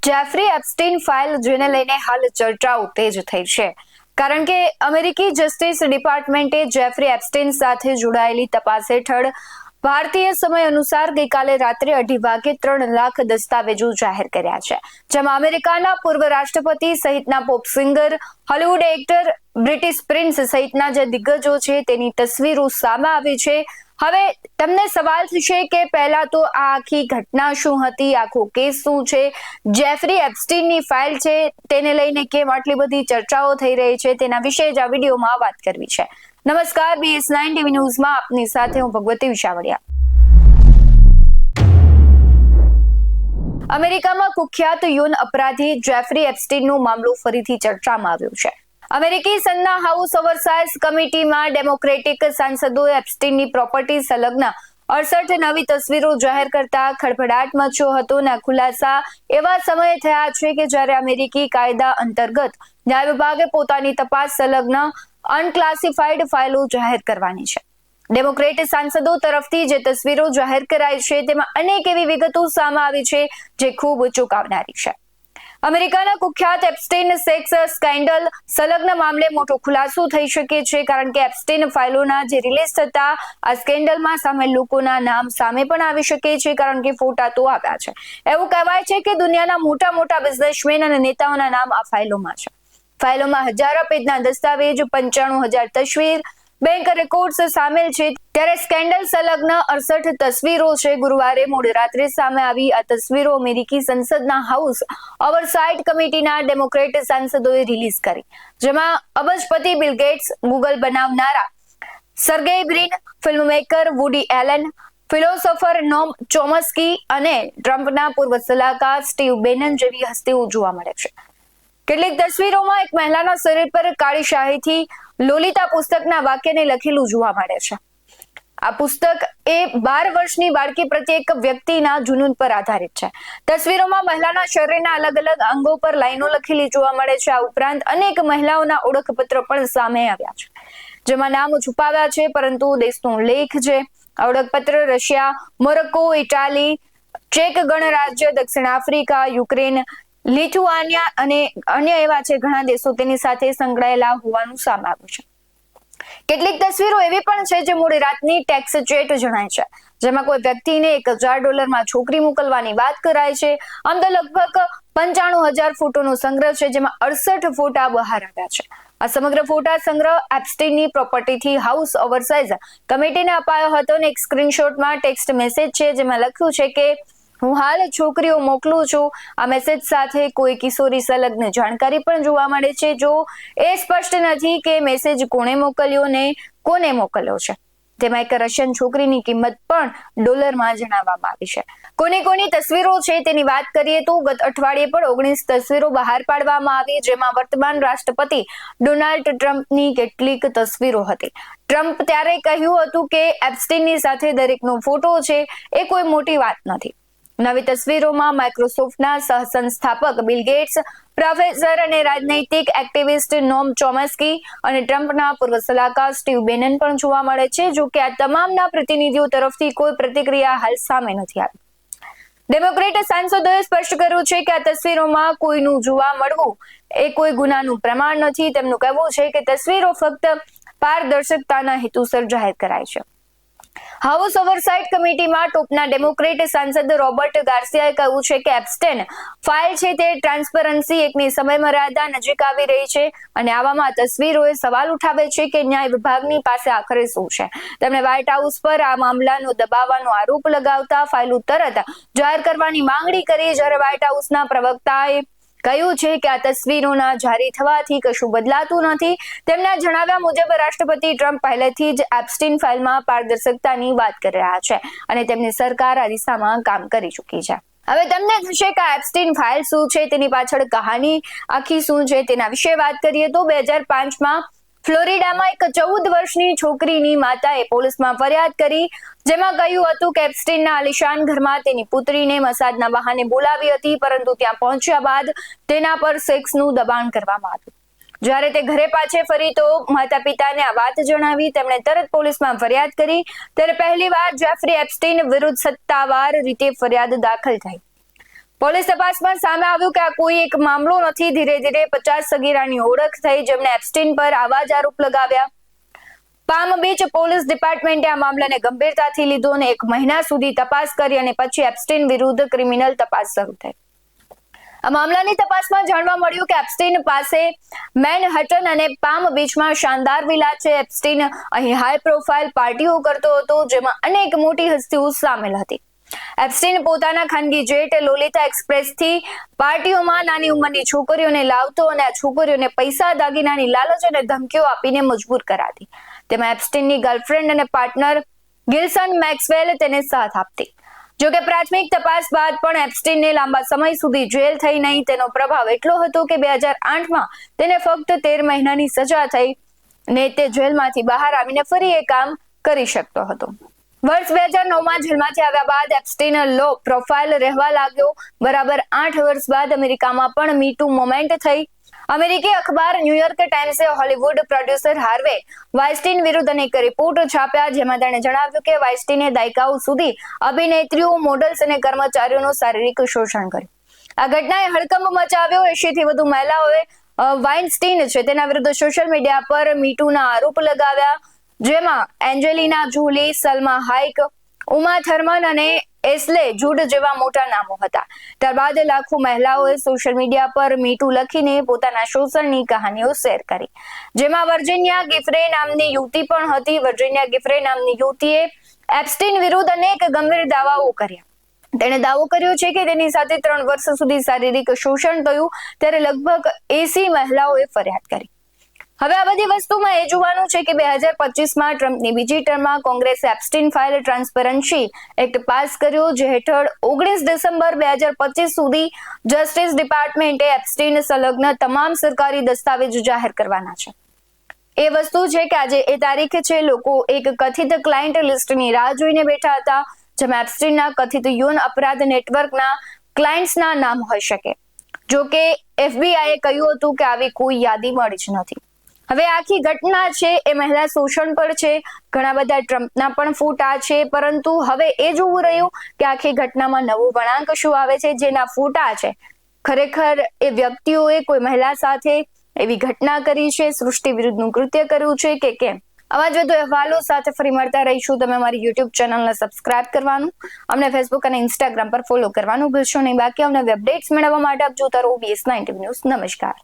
Jeffrey Epstein file જેને લઈને હાલ ચર્ચાઓ તેજ થઈ છે, કારણ કે અમેરિકી જસ્ટિસ ડિપાર્ટમેન્ટે જેફરી એપ્સ્ટીન સાથે જોડાયેલી તપાસ હેઠળ ભારતીય સમય અનુસાર ગઈકાલે રાત્રે 2:30 વાગે 3 લાખ દસ્તાવેજો જાહેર કર્યા છે, જેમાં અમેરિકાના પૂર્વ રાષ્ટ્રપતિ સહિતના pop singer, Hollywood actor, British prince સહિતના જે દિગ્ગજો છે તેની તસવીરો સામે આવી છે। હવે તમને સવાલ થશે કે પહેલા તો આ આખી ઘટના શું હતી, આખો કેસ શું છે, જેફરી એપ્સ્ટીનની ફાઇલ છે તેને લઈને કેમ આટલી બધી ચર્ચાઓ થઈ રહી છે, તેના વિશે જ આ વિડીયોમાં વાત કરવી છે। નમસ્કાર, BS9 ટીવી ન્યૂઝમાં આપની સાથે હું ભગવતી વિશાવડિયા। અમેરિકામાં કુખ્યાત યૌન અપરાધી જેફરી એપ્સ્ટીનનો મામલો ફરીથી ચર્ચામાં આવ્યો છે। અમેરિકી સંસદના હાઉસ ઓવરસાઇઝ કમિટીમાં ડેમોક્રેટિક સાંસદોએ એપ્સ્ટીનની પ્રોપર્ટી સંલગ્ન 68 નવી તસવીરો જાહેર કરતા ખળભળાટ મચ્યો હતો અને ખુલાસા એવા સમયે થયા છે કે જ્યારે અમેરિકી કાયદા અંતર્ગત ન્યાય વિભાગે પોતાની તપાસ સંલગ્ન અનક્લાસિફાઈડ ફાઇલો જાહેર કરવાની છે। ડેમોક્રેટ સાંસદો તરફથી જે તસવીરો જાહેર કરાઈ છે તેમાં અનેક એવી વિગતો સામે આવી છે જે ખૂબ ચોંકાવનારી છે। અમેરિકાના કુખ્યાત એપ્સ્ટીન સેક્સ સ્કેન્ડલ સંલગ્ન મામલે મોટો ખુલાસો થઈ શકે છે, કારણ કે એપ્સ્ટીન ફાઇલોના જે રિલીઝ થતા આ સ્કેન્ડલમાં સામેલ લોકોના નામ સામે પણ આવી શકે છે, કારણ કે ફોટા તો આવ્યા છે। એવું કહેવાય છે કે દુનિયાના મોટા મોટા બિઝનેસમેન અને નેતાઓના નામ આ ફાઇલોમાં છે। ફાઇલોમાં હજારો પેજના દસ્તાવેજ, 95,000 તસવીર, બેંક રેકોર્ડ્સ સામેલ છે, ત્યારે સ્કેન્ડલ સંલગ્ન 68 તસવીરો છે। ગુરુવારે મોડી રાત્રે સામે આવી આ તસવીરો અમેરિકી સંસદના હાઉસ ઓવરસાઇટ કમિટીના ડેમોક્રેટ સાંસદોએ રિલીઝ કરી, જેમાં અબજપતિ બિલ ગેટ્સ, ગૂગલ બનાવનારા Sergey Brin, filmmaker Woody Allen, philosopher Noam Chomsky અને ટ્રમ્પના પૂર્વ સલાહકાર સ્ટીવ બેનન જેવી હસ્તીઓ જોવા મળે છે। કેટલીક તસવીરોમાં એક મહિલાના શરીર પર કાળી શાહીથી લોલિતા પુસ્તકના વાક્યને લખેલું જોવા મળે છે। આ પુસ્તક એ 12 વર્ષની બાળકી પ્રત્યે એક વ્યક્તિના જુનૂન પર આધારિત છે। તસવીરોમાં મહિલાના શરીરના અલગ અલગ અંગો પર લાઈનો લખેલી જોવા મળે છે। આ ઉપરાંત અનેક મહિલાઓના ઓળખપત્રો પણ સામે આવ્યા છે, જેમાં નામ છુપાવ્યા છે, પરંતુ દેશનો ઉલ્લેખ છે। આ ઓળખપત્ર રશિયા, મોરોક્કો, ઇટાલી, ચેક ગણરાજ્ય, દક્ષિણ આફ્રિકા, યુક્રેન, લિથુઆનિયા અને અન્ય એવા છે ઘણા દેશો તેની સાથે સંકળાયેલા હોવાનું સામે આવ્યું છે। કેટલીક તસવીરો એવી પણ છે જે મોડી રાતની ટેક્સ ચેટ જણાય છે, જેમાં કોઈ વ્યક્તિને $1,000 છોકરી મોકલવાની વાત કરાય છે। આમ તો લગભગ 95,000 ફોટોનો સંગ્રહ છે, જેમાં 68 ફોટા બહાર આવ્યા છે। આ સમગ્ર ફોટા સંગ્રહ એપ્સ્ટીનની પ્રોપર્ટીથી હાઉસ ઓવરસાઇઝ કમિટીને અપાયો હતો અને એક સ્ક્રીનશોટમાં ટેક્સ્ટ મેસેજ છે, જેમાં લખ્યું છે કે હું હાલ છોકરીઓ મોકલું છું। આ મેસેજ સાથે કોઈ કિશોરી સંલગ્ન જાણકારી પણ જોવા મળે છે। જો એ સ્પષ્ટ નથી કે મેસેજ કોણે મોકલ્યો ને કોને મોકલ્યો છે। તેમાં એક રશિયન છોકરીની કિંમત પણ ડોલરમાં જણાવવામાં આવી છે। કોની તસવીરો છે તેની વાત કરીએ તો ગત અઠવાડિયે પણ 19 તસવીરો બહાર પાડવામાં આવી, જેમાં વર્તમાન રાષ્ટ્રપતિ ડોનાલ્ડ ટ્રમ્પની કેટલીક તસવીરો હતી। ટ્રમ્પ ત્યારે કહ્યું હતું કે એપ્સ્ટીનની સાથે દરેકનો ફોટો છે એ કોઈ મોટી વાત નથી। નવી તસવીરોમાં માઇક્રોસોફ્ટના સહસંસ્થાપક બિલ ગેટ્સ, પ્રોફેસર અને રાજનૈતિક એક્ટિવિસ્ટ નોમ ચોમસ્કી અને ટ્રમ્પના પૂર્વ સલાહકાર સ્ટીવ બેનન પણ જોવા મળે છે। જો કે આ તમામના પ્રતિનિધિઓ તરફથી કોઈ પ્રતિક્રિયા હાલ સામે નથી આવી। ડેમોક્રેટ સાંસદોએ સ્પષ્ટ કર્યું છે કે આ તસવીરોમાં કોઈનું જોવા મળવું એ કોઈ ગુનાનું પ્રમાણ નથી। તેમનું કહેવું છે કે તસવીરો ફક્ત પારદર્શકતાના હેતુસર જાહેર કરાય છે। હાઉસ ઓવરસાઇટ કમિટીમાં ટોપના ડેમોક્રેટ સાંસદ રોબર્ટ ગાર્સિયાએ કહ્યું છે કે એપ્સ્ટીન ફાઇલ છે તે ટ્રાન્સપરન્સી એકની સમયમર્યાદા નજીક આવી રહી છે અને આવામાં તસવીરોએ સવાલ ઉઠાવે છે કે ન્યાય વિભાગની પાસે આખરે શું છે। તેમણે વ્હાઇટ હાઉસ પર આ મામલાનો દબાવવાનો આરોપ લગાવતા ફાઇલો તરત જાહેર કરવાની માંગણી કરી, જ્યારે વ્હાઇટ હાઉસના પ્રવક્તાએ કહ્યું છે કે આ તસવીરોના જારી થવાથી કશું બદલાતું નથી। તેમના જણાવ્યા મુજબ રાષ્ટ્રપતિ ટ્રમ્પ પહેલેથી જ એપ્સ્ટીન ફાઇલમાં પારદર્શકતાની વાત કરી રહ્યા છે અને તેમની સરકાર આ દિશામાં કામ કરી ચૂકી છે। હવે તમને થશે કે એપ્સ્ટીન ફાઇલ શું છે, તેની પાછળ કહાની આખી શું છે તેના વિશે વાત કરીએ તો 2005માં ફ્લોરિડામાં એક 14 વર્ષની છોકરીની માતાએ પોલીસમાં ફરિયાદ કરી, જેમાં કહ્યું હતું કે એપ્સ્ટીનના આલિશાન ઘરમાં તેની પુત્રીને મસાજના બહાને બોલાવી હતી, પરંતુ ત્યાં પહોંચ્યા બાદ તેના પર સેક્સનું દબાણ કરવામાં આવ્યું। જ્યારે તે ઘરે પાછે ફરી તો માતા પિતાને આ વાત જણાવી, તેમણે તરત પોલીસમાં ફરિયાદ કરી। ત્યારે પહેલીવાર જેફરી એપ્સ્ટીન વિરુદ્ધ સત્તાવાર રીતે ફરિયાદ દાખલ થઈ। પોલીસ તપાસમાં સામે આવ્યું કે આ કોઈ એક મામલો નથી. ધીરે ધીરે 50 સગીરાની ઓળખ થઈ જેમણે એપ્સ્ટીન પર આવા જ આરોપ લગાવ્યા. પામ બીચ પોલીસ ડિપાર્ટમેન્ટે આ મામલાને ગંભીરતાથી લીધો અને 1 મહિના સુધી તપાસ કરી અને પછી એપ્સ્ટીન વિરુદ્ધ ક્રિમિનલ તપાસ શરૂ થઈ. આ મામલાની તપાસમાં જાણવા મળ્યું કે એપ્સ્ટીન પાસે મેનહટન અને પામ બીચમાં શાનદાર વિલા છે. એપ્સ્ટીન અહીં હાઈ પ્રોફાઇલ પાર્ટીઓ કરતો હતો જેમાં અનેક મોટી હસ્તીઓ સામેલ હતી. એપ્સ્ટીન પોતાના ખાનગી જેટ લોલિતા એક્સપ્રેસથી પાર્ટીઓમાં નાની ઉંમરની છોકરીઓને લાવતો અને આ છોકરીઓને પૈસા, દાગીનાની લાલચ અને ધમકીઓ આપીને મજબૂર કરાતી. તેમાં એપ્સ્ટીનની ગર્લફ્રેન્ડ અને પાર્ટનર ગિલ્સન મેક્સવેલ તેને સાથ આપતી. જોકે પ્રાથમિક તપાસ બાદ પણ એપ્સ્ટીનને લાંબા સમય સુધી જેલ થઈ નહીં. તેનો પ્રભાવ એટલો હતો કે 2008માં તેને ફક્ત 13 મહિનાની સજા થઈ ને તે જેલમાંથી બહાર આવીને ફરી એ કામ કરી શકતો હતો. વર્ષ 2009માં જેલમાંથી આવ્યા બાદ એપ્સ્ટીન લો પ્રોફાઇલ રહેવા લાગ્યો. બરાબર 8 વર્ષ બાદ અમેરિકામાં પણ મી ટુ મોમેન્ટ થઈ. અમેરિકી અખબાર ન્યુયોર્ક ટાઈમ્સે હોલિવૂડ પ્રોડ્યુસર હાર્વે વાઇન્સ્ટીન વિરુદ્ધ અનેક રિપોર્ટ છાપ્યા જેમાં તેણે જણાવ્યું કે વાઇન્સ્ટીને દાયકાઓ સુધી અભિનેત્રીઓ, મોડલ્સ અને કર્મચારીઓનું શારીરિક શોષણ કર્યું. આ ઘટનાએ હડકંપ મચાવ્યો. 80 થી વધુ મહિલાઓએ વાઇન્સ્ટીન છે તેના વિરુદ્ધ સોશિયલ મીડિયા પર મી ટુના આરોપ લગાવ્યા જેમાં એન્જેલિના જોલી, સલમા હાઇક, ઉમા થર્મન અને એસ્લે જુડ જેવા મોટા નામો હતા. ત્યારબાદ લાખો મહિલાઓએ સોશિયલ મીડિયા પર મી ટુ લખીને પોતાના શોષણની કહાનીઓ શેર કરી જેમાં વર્જિનિયા ગિફ્રે નામની યુવતી પણ હતી. વર્જિનિયા ગિફ્રે નામની યુવતીએ એપ્સ્ટીન વિરુદ્ધ અનેક ગંભીર દાવાઓ કર્યા. તેણે દાવો કર્યો છે કે તેની સાથે 3 વર્ષ સુધી શારીરિક શોષણ થયું. ત્યારે લગભગ 80 મહિલાઓએ ફરિયાદ કરી. હવે આ બધી વસ્તુમાં એ જોવાનું છે કે 2025માં ટ્રમ્પની બીજી ટર્મમાં કોંગ્રેસે Epstein file transparency act pass કર્યો જે હેઠળ 19 ડિસેમ્બર 2025 સુધી જસ્ટિસ ડિપાર્ટમેન્ટે એપ્સ્ટીન સંલગ્ન તમામ સરકારી દસ્તાવેજ જાહેર કરવાના છે. એ વસ્તુ છે કે આજે એ તારીખ છે. લોકો એક કથિત ક્લાયન્ટ લિસ્ટની રાહ જોઈને બેઠા હતા જેમાં એપ્સ્ટીનના કથિત યૌન અપરાધ નેટવર્કના ક્લાયન્ટ્સના નામ હોઈ શકે. જો કે FBI કહ્યું હતું કે આવી કોઈ યાદી મળી જ નથી. હવે આખી ઘટના છે એ મહિલા શોષણ પર છે. ઘણા બધા ટ્રમ્પના પણ ફોટા છે પરંતુ હવે એ જોવું રહ્યું કે આખી ઘટનામાં નવો વળાંક શું આવે છે. જેના ફોટા છે ખરેખર એ વ્યક્તિઓએ કોઈ મહિલા સાથે એવી ઘટના કરી છે, સૃષ્ટિ વિરુદ્ધનું કૃત્ય કર્યું છે કે કેમ. આવા જ વધુ અહેવાલો સાથે ફરી મળતા રહીશું. તમે અમારી YouTube ચેનલને સબસ્ક્રાઇબ કરવાનું, અમને Facebook અને Instagram પર ફોલો કરવાનું ભૂલશો નહીં. બાકી અમને અપડેટ્સ મેળવવા માટે આપ જોતા રહો BS9 TV ન્યૂઝ. નમસ્કાર.